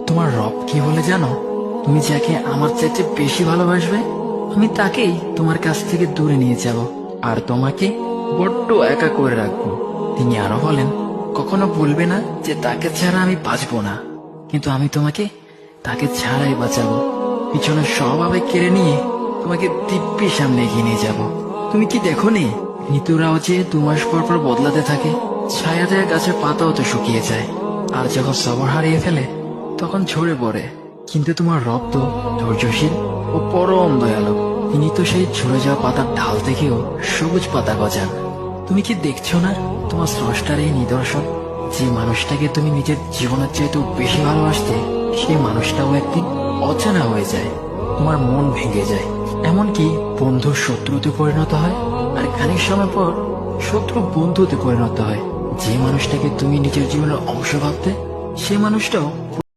তোমার রব কি বলে জানো? তুমি যাকে আমার চাইতে বেশি ভালোবাসবে, আমি তাকেই তোমার কাছ থেকে দূরে নিয়ে যাব আর তোমাকে বড্ড একা করে রাখবো। তিনি আরো বলেন, কখনো বলবে না যে তাকে ছাড়া আমি বাঁচবো না, কিন্তু আমি তোমাকে তাকে ছাড়াই বাঁচাবো। পিছনে সব আবেগ কেড়ে নিয়ে তোমাকে দিব্যি সামনে এগিয়ে নিয়ে যাব। তুমি কি দেখোনি ঋতুরাও যে 2 মাস পর পর বদলাতে থাকে? ছায়া দেয়া গাছের পাতাও তো শুকিয়ে যায়, আর যখন সবর হারিয়ে ফেলে তখন ঝরে পড়ে। কিন্তু তোমার রব তো ধৈর্যশীল ও পরম দয়ালু। তিনি তো সেই ঝরে যাওয়া পাতার ঢাল থেকেও সবুজ পাতা গজান। তুমি কি দেখছো না তোমার স্রষ্টার এই নিদর্শন? যে মানুষটাকে তুমি নিজের জীবনের চাইতেও বেশি ভালোবাসতে, সেই মানুষটাও একদিন অচেনা হয়ে যায়, তোমার মন ভেঙে যায়, এমনকি বন্ধু শত্রুতে পরিণত হয়, আর খানিক সময় পর শত্রু বন্ধুতে পরিণত হয়। যে মানুষটাকে তুমি নিজের জীবনের অংশ ভাবতে, সে মানুষটাও